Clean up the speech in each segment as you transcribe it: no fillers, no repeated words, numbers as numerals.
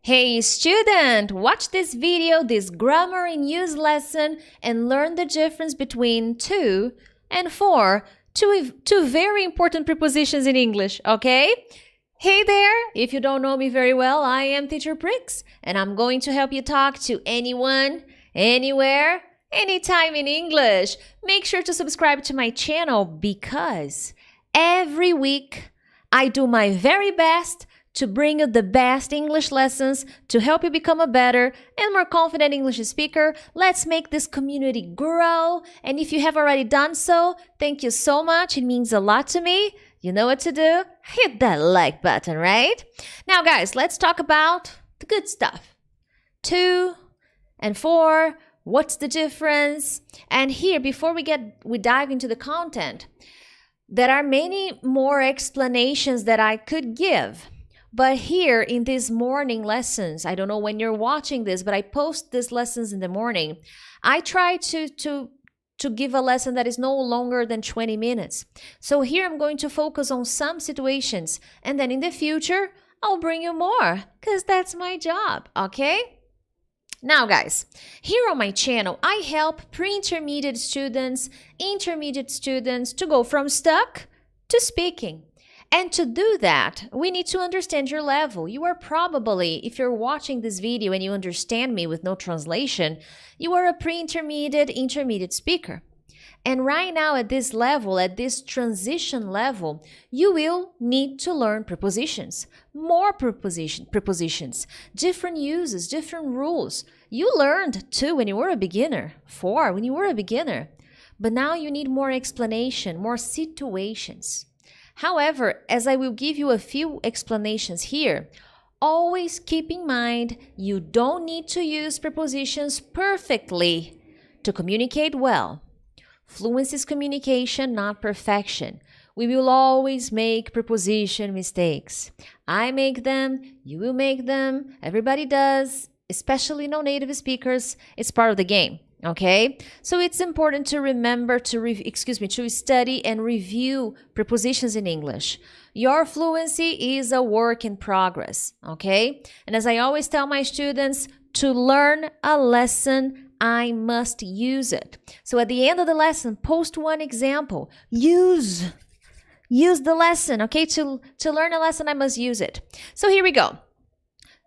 Hey student, watch this video, this grammar in use lesson, and learn the difference between to and for, two very important prepositions in English, okay? Hey there, if you don't know me very well, I am Teacher Prix, and I'm going to help you talk to anyone, anywhere, anytime in English. Make sure to subscribe to my channel because every week I do my very best to bring you the best English lessons to help you become a better and more confident English speaker. Let's make this community grow. And if you have already done so, thank you so much. It means a lot to me. You know what to do? Hit that like button, right? Now, guys, let's talk about the good stuff. To and for, what's the difference? And here, before we dive into the content, there are many more explanations that I could give. But here in these morning lessons, I don't know when you're watching this, but I post these lessons in the morning. I try to give a lesson that is no longer than 20 minutes. So here I'm going to focus on some situations, and then in the future, I'll bring you more, because that's my job, okay? Now, guys, here on my channel, I help pre-intermediate students, intermediate students to go from stuck to speaking. And to do that, we need to understand your level. You are probably, if you're watching this video and you understand me with no translation, you are a pre-intermediate, intermediate speaker. And right now at this level, at this transition level, you will need to learn prepositions, more prepositions, different uses, different rules. You learned to when you were a beginner, for when you were a beginner, but now you need more explanation, more situations. However, as I will give you a few explanations here, always keep in mind you don't need to use prepositions perfectly to communicate well. Fluency is communication, not perfection. We will always make preposition mistakes. I make them, you will make them, everybody does, especially non-native speakers. It's part of the game. Okay, so it's important to remember to study and review prepositions in English. Your fluency is a work in progress, okay? And as I always tell my students, to learn a lesson, I must use it. So at the end of the lesson, post one example. Use the lesson, okay? To learn a lesson, I must use it. So here we go.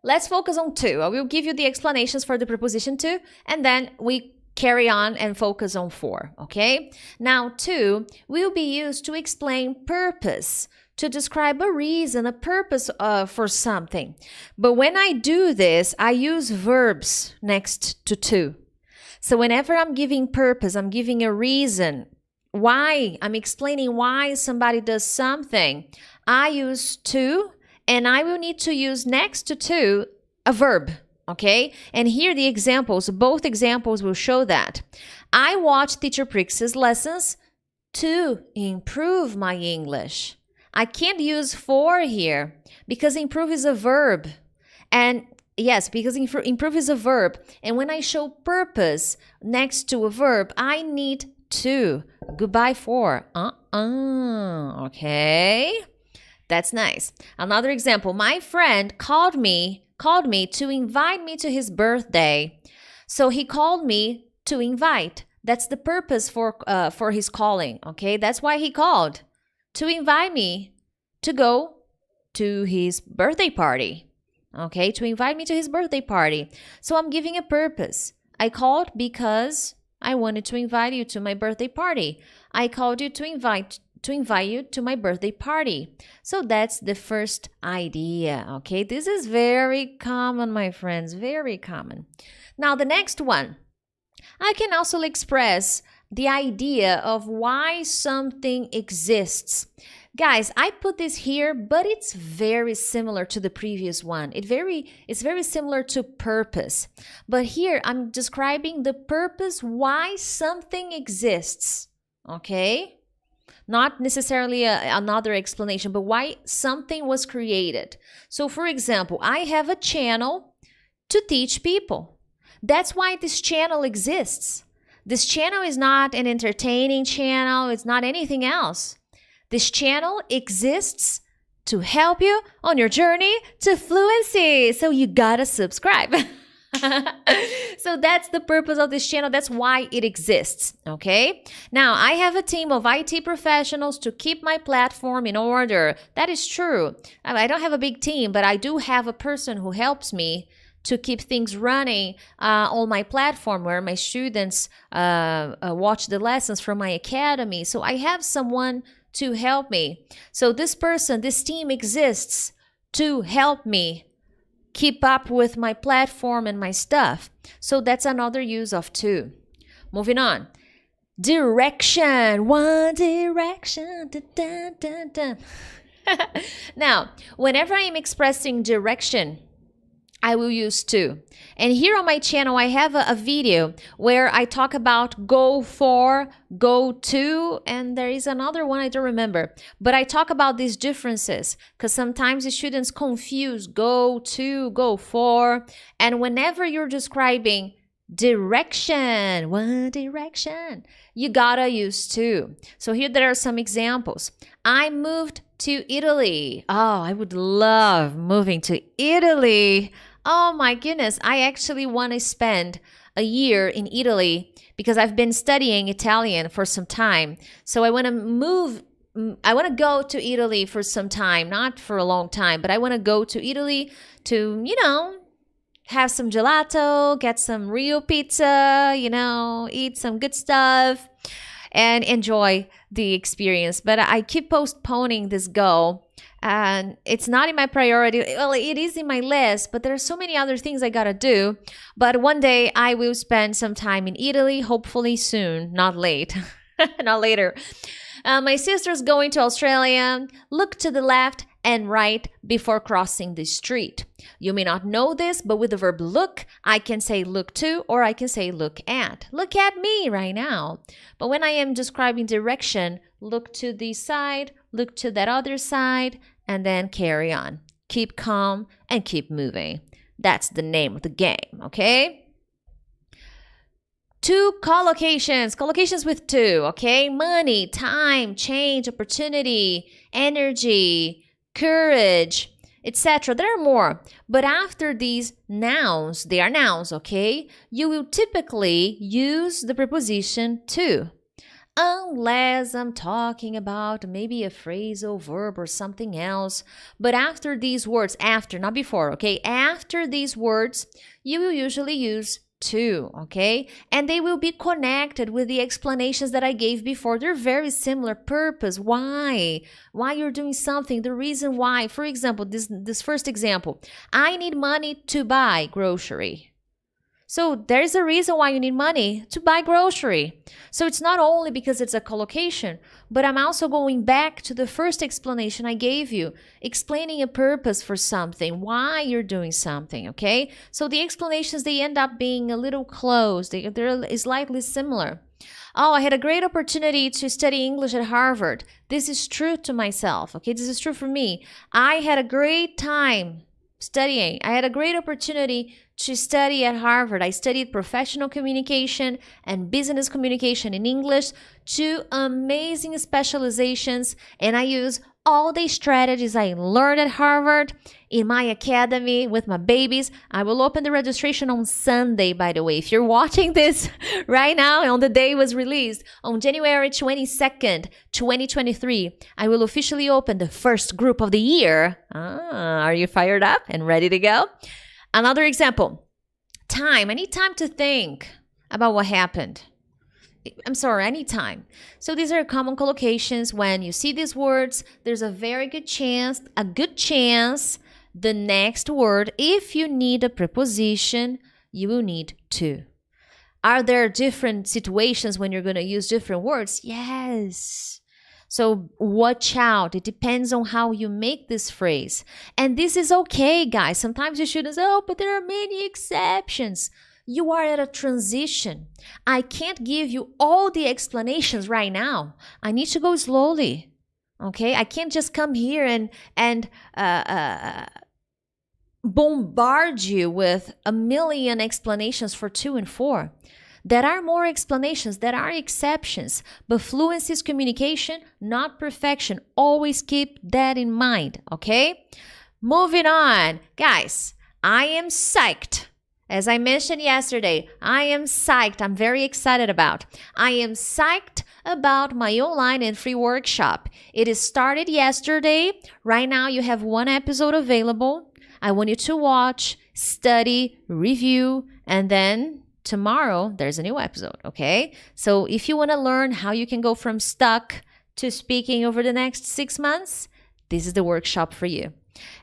Let's focus on to. I will give you the explanations for the preposition to, and then we carry on and focus on for, okay? Now, to will be used to explain purpose, to describe a reason, a purpose for something. But when I do this, I use verbs next to. So whenever I'm giving purpose, I'm giving a reason, why, I'm explaining why somebody does something, I use to, and I will need to use next to a verb. Okay, and here the examples, both examples will show that. I watch Teacher Prix's lessons to improve my English. I can't use for here because improve is a verb. And yes, because improve is a verb. And when I show purpose next to a verb, I need to. Goodbye for. Okay, that's nice. Another example, my friend called me to invite me to his birthday. So he called me to invite. That's the purpose for his calling, okay? That's why he called, to invite me to go to his birthday party, okay? To invite me to his birthday party. So I'm giving a purpose. I called because I wanted to invite you to my birthday party. I called you to invite you to my birthday party. So that's the first idea, okay? This is very common, my friends, very common. Now, the next one. I can also express the idea of why something exists. Guys, I put this here, but it's very similar to the previous one. It's very similar to purpose. But here, I'm describing the purpose why something exists, okay? Not necessarily another explanation, but why something was created. So, for example, I have a channel to teach people. That's why this channel exists. This channel is not an entertaining channel. It's not anything else. This channel exists to help you on your journey to fluency. So you gotta subscribe. So that's the purpose of this channel. That's why it exists, okay? Now, I have a team of IT professionals to keep my platform in order. That is true. I don't have a big team, but I do have a person who helps me to keep things running on my platform where my students watch the lessons from my academy. So I have someone to help me. So this team exists to help me keep up with my platform and my stuff. So that's another use of to. Moving on. Direction. One direction. Dun, dun, dun, dun. Now, whenever I am expressing direction, I will use to. And here on my channel, I have a video where I talk about go for, go to, and there is another one I don't remember. But I talk about these differences because sometimes the students confuse go to, go for. And whenever you're describing direction, one direction, you gotta use to. So here there are some examples. I moved to Italy. Oh, I would love moving to Italy. Oh my goodness, I actually want to spend a year in Italy because I've been studying Italian for some time. So I want to go to Italy for some time, not for a long time, but I want to go to Italy to, have some gelato, get some real pizza, eat some good stuff and enjoy the experience. But I keep postponing this goal. And it's not in my priority. Well, it is in my list, but there are so many other things I gotta do. But one day I will spend some time in Italy, hopefully soon, not late, not later. My sister's going to Australia. Look to the left and right before crossing the street. You may not know this, but with the verb look, I can say look to or I can say look at. Look at me right now. But when I am describing direction, look to this side, look to that other side, and then carry on. Keep calm and keep moving. That's the name of the game, okay? Two collocations. Collocations with two, okay? Money, time, change, opportunity, energy, courage, etc. There are more. But after these nouns, they are nouns, okay? You will typically use the preposition to. Unless I'm talking about maybe a phrasal verb or something else. But after these words, after, not before, okay? After these words, you will usually use to, okay? And they will be connected with the explanations that I gave before. They're very similar. Purpose, why you're doing something, the reason why. For example, this first example, I need money to buy grocery. So there's a reason why you need money to buy grocery. So it's not only because it's a collocation, but I'm also going back to the first explanation I gave you, explaining a purpose for something, why you're doing something, okay? So the explanations, they end up being a little close. They're slightly similar. Oh, I had a great opportunity to study English at Harvard. This is true to myself, okay? This is true for me. I had a great time studying. I had a great opportunity to study at Harvard. I studied professional communication and business communication in English, two amazing specializations, and I use all the strategies I learned at Harvard in my academy with my babies. I will open the registration on Sunday, by the way. If you're watching this right now, on the day it was released, on January 22nd, 2023, I will officially open the first group of the year. Are you fired up and ready to go? Another example, time. I need time to think about what happened. I need time. So these are common collocations. When you see these words, there's a good chance, the next word, if you need a preposition, you will need to. Are there different situations when you're going to use different words? Yes. So watch out. It depends on how you make this phrase. And this is okay, guys. Sometimes you shouldn't say, oh, but there are many exceptions. You are at a transition. I can't give you all the explanations right now. I need to go slowly. Okay? I can't just come here and bombard you with a million explanations for 2 and 4. There are more explanations, there are exceptions, but fluency is communication, not perfection. Always keep that in mind, okay? Moving on. Guys, I am psyched. As I mentioned yesterday, I am psyched. I'm very excited about. I am psyched about my online and free workshop. It is started yesterday. Right now you have one episode available. I want you to watch, study, review, and then tomorrow there's a new episode, okay? So if you want to learn how you can go from stuck to speaking over the next 6 months, this is the workshop for you.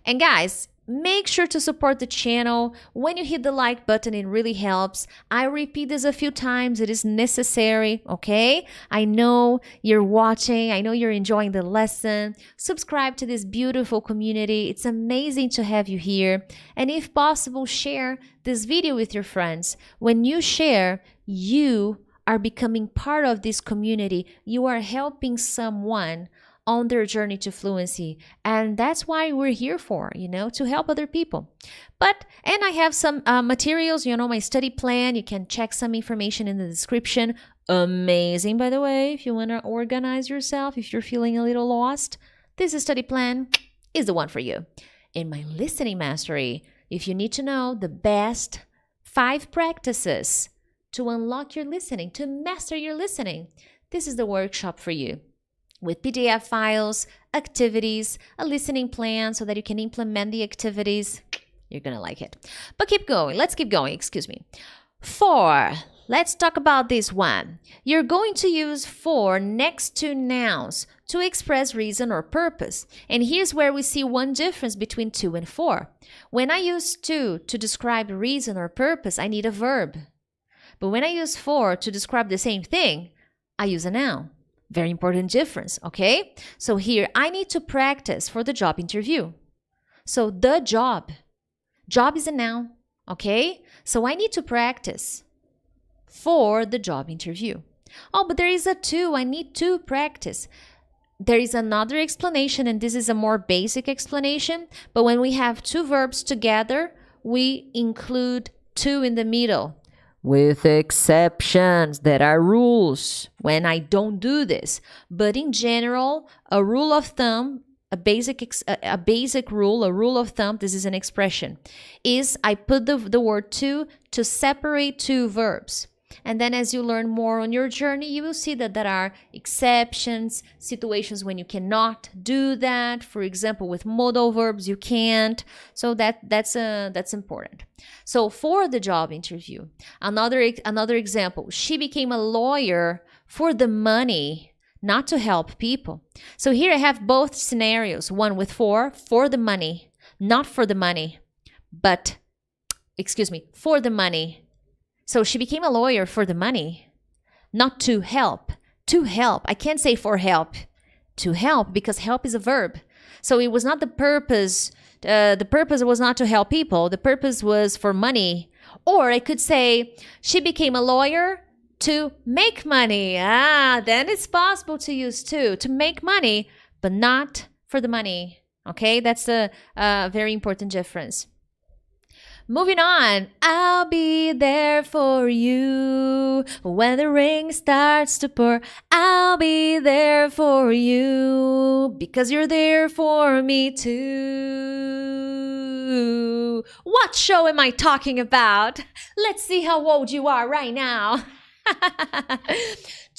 And guys, make sure to support the channel. When you hit the like button, it really helps. I repeat this a few times. It is necessary, okay? I know you're watching. I know you're enjoying the lesson. Subscribe to this beautiful community. It's amazing to have you here. And if possible, share this video with your friends. When you share, you are becoming part of this community. You are helping someone on their journey to fluency. And that's why we're here for, to help other people. And I have some materials, my study plan. You can check some information in the description. Amazing, by the way, if you want to organize yourself, if you're feeling a little lost, this study plan is the one for you. In my listening mastery, if you need to know the best 5 practices to unlock your listening, to master your listening, this is the workshop for you. With PDF files, activities, a listening plan so that you can implement the activities. You're going to like it. But keep going. Let's keep going. Excuse me. 4. Let's talk about this one. You're going to use for next to nouns to express reason or purpose. And here's where we see one difference between 2 and 4. When I use to describe reason or purpose, I need a verb. But when I use for to describe the same thing, I use a noun. Very important difference, okay? So here, I need to practice for the job interview. So the job is a noun, okay? So I need to practice for the job interview. Oh, but there is a to, I need to practice. There is another explanation, and this is a more basic explanation, but when we have 2 verbs together, we include to in the middle. With exceptions, there are rules when I don't do this. But in general, a rule of thumb, a basic rule, a rule of thumb, this is an expression, is I put the word to separate 2 verbs. And then as you learn more on your journey, you will see that there are exceptions, situations when you cannot do that. For example, with modal verbs, you can't. So that's important. So for the job interview, another example, she became a lawyer for the money, not to help people. So here I have both scenarios, one with for the money, not for the money, but, for the money. So she became a lawyer for the money, not to help. To help. I can't say for help. To help, because help is a verb. So it was not the purpose. The purpose was not to help people. The purpose was for money. Or I could say she became a lawyer to make money. Then it's possible to use to make money, but not for the money. Okay, that's a very important difference. Moving on, I'll be there for you when the rain starts to pour. I'll be there for you because you're there for me too. What show am I talking about? Let's see how old you are right now.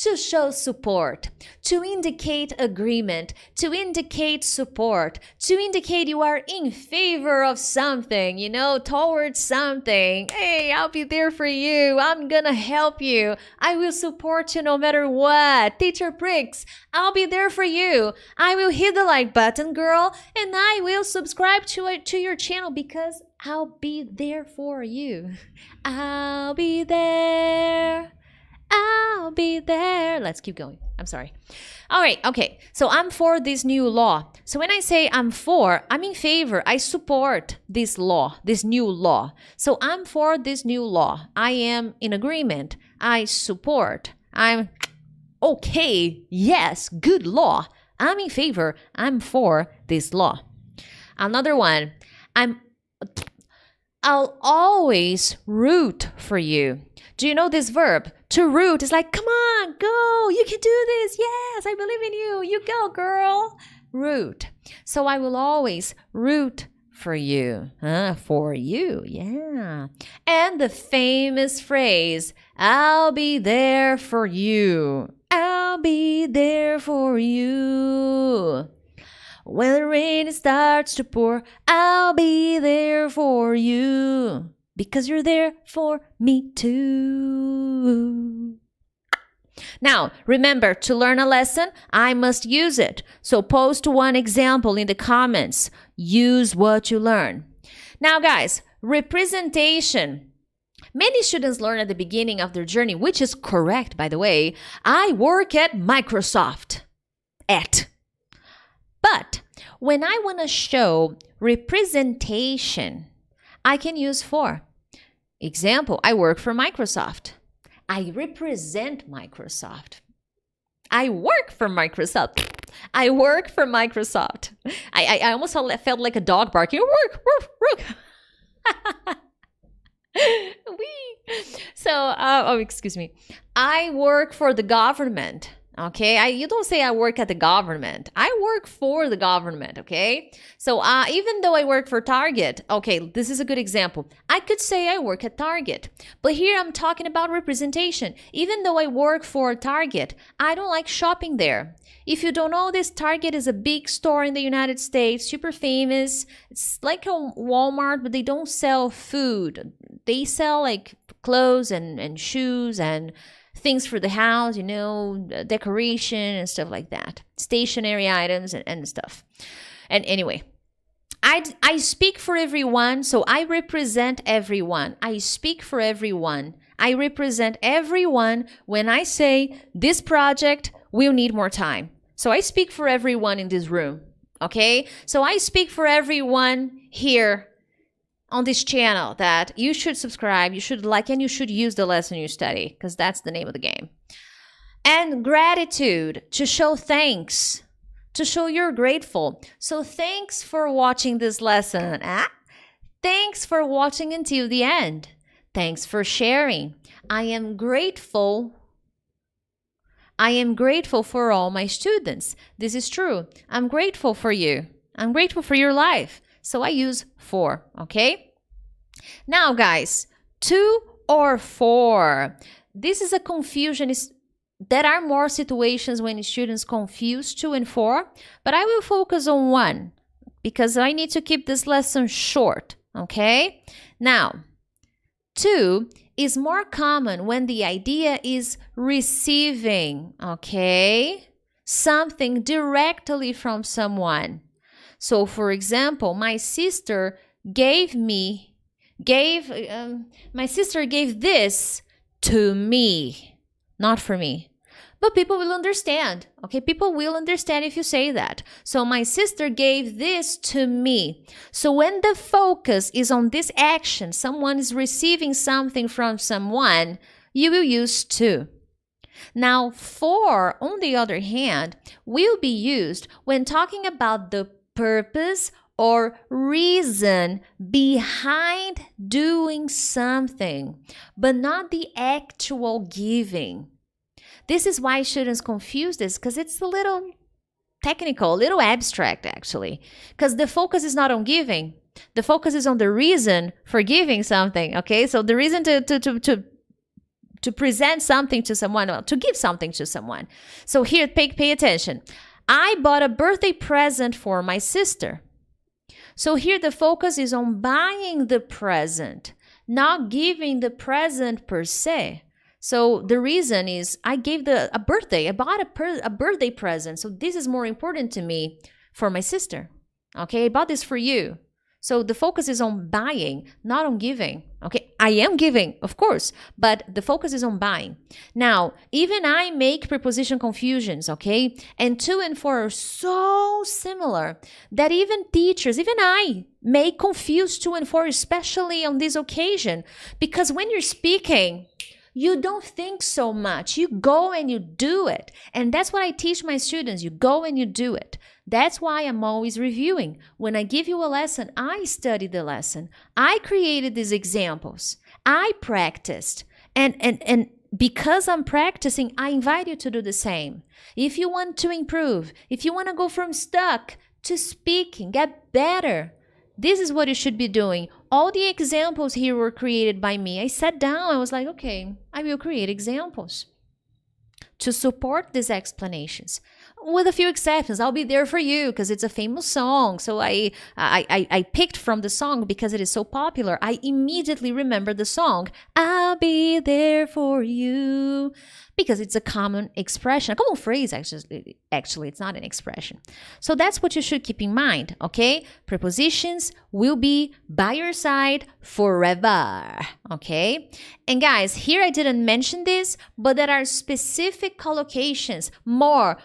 To show support, to indicate agreement, to indicate support, to indicate you are in favor of something, towards something. Hey, I'll be there for you. I'm gonna help you. I will support you no matter what. Teacher Prix, I'll be there for you. I will hit the like button, girl, and I will subscribe to your channel because I'll be there for you. I'll be there. I'll be there. Let's keep going. I'm sorry. All right. Okay. So I'm for this new law. So when I say I'm for, I'm in favor. I support this law, this new law. So I'm for this new law. I am in agreement. I support. I'm okay. Yes. Good law. I'm in favor. I'm for this law. Another one. I'll always root for you. Do you know this verb? To root is like, come on, go, you can do this. Yes, I believe in you. You go, girl. Root. So I will always root for you. For you, yeah. And the famous phrase, I'll be there for you. I'll be there for you. When the rain starts to pour, I'll be there for you. Because you're there for me too. Now, remember, to learn a lesson, I must use it. So post one example in the comments. Use what you learn. Now, guys, representation. Many students learn at the beginning of their journey, which is correct, by the way. I work at Microsoft. But when I want to show representation, I can use for. Example, I work for Microsoft. I represent Microsoft. I work for Microsoft. I work for Microsoft. I almost felt like a dog barking. Work, work, work. So, excuse me. I work for the government. Okay, you don't say I work at the government. I work for the government, okay? So even though I work for Target, okay, this is a good example. I could say I work at Target, but here I'm talking about representation. Even though I work for Target, I don't like shopping there. If you don't know this, Target is a big store in the United States, super famous. It's like a Walmart, but they don't sell food. They sell like clothes and shoes and things for the house, you know, decoration and stuff like that. Stationary items and stuff. And anyway, I speak for everyone, so I represent everyone. I speak for everyone. I represent everyone when I say this project will need more time. So I speak for everyone in this room, okay? So I speak for everyone here on this channel that you should subscribe, you should like, and you should use the lesson you study, because that's the name of the game. And gratitude, to show thanks, to show you're grateful. So thanks for watching this lesson. Thanks for watching until the end. Thanks for sharing. I am grateful. I am grateful for all my students. This is true. I'm grateful for you. I'm grateful for your life. So I use for, okay? Now, guys, to or for. This is a confusion. There are more situations when students confuse to and for, but I will focus on one because I need to keep this lesson short, okay? Now, to is more common when the idea is receiving, okay? Something directly from someone. So, for example, my sister gave this to me, not for me. But people will understand, okay? People will understand if you say that. So, my sister gave this to me. So, when the focus is on this action, someone is receiving something from someone, you will use to. Now, for, on the other hand, will be used when talking about the purpose or reason behind doing something, but not the actual giving. This is why students confuse this, because it's a little technical, a little abstract actually, because the focus is not on giving. The focus is on the reason for giving something, okay? So the reason to present something to someone, to give something to someone. So here, pay attention. I bought a birthday present for my sister. So here the focus is on buying the present, not giving the present per se. So the reason is I bought a birthday present. So this is more important to me for my sister. Okay, I bought this for you. So the focus is on buying, not on giving. Okay, I am giving, of course, but the focus is on buying. Now, even I make preposition confusions, okay? And to and for are so similar that even teachers, even I, may confuse to and for, especially on this occasion. Because when you're speaking, You don't think so much. You go and you do it. And that's what I teach my students. You go and you do it. That's why I'm always reviewing. When I give you a lesson, I studied the lesson. I created these examples. I practiced. And because I'm practicing, I invite you to do the same. If you want to improve, if you want to go from stuck to speaking, get better, this is what you should be doing. All the examples here were created by me. I sat down, I was like, okay, I will create examples to support these explanations. With a few exceptions, I'll be there for you because it's a famous song. So I picked from the song because it is so popular. I immediately remember the song, I'll be there for you, because it's a common expression, a common phrase, actually, it's not an expression. So that's what you should keep in mind, okay? Prepositions will be by your side forever, okay? And guys, here I didn't mention this, but there are specific collocations, more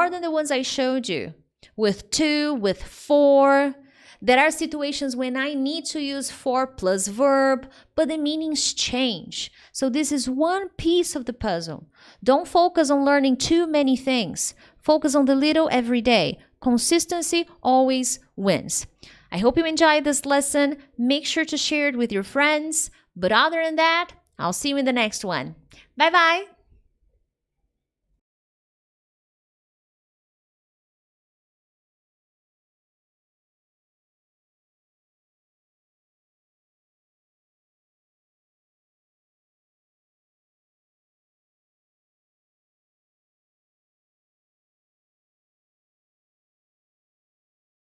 than the ones I showed you, with to, with for. There are situations when I need to use for plus verb, but the meanings change. So this is one piece of the puzzle. Don't focus on learning too many things. Focus on the little every day. Consistency always wins. I hope you enjoyed this lesson. Make sure to share it with your friends. But other than that, I'll see you in the next one. Bye-bye.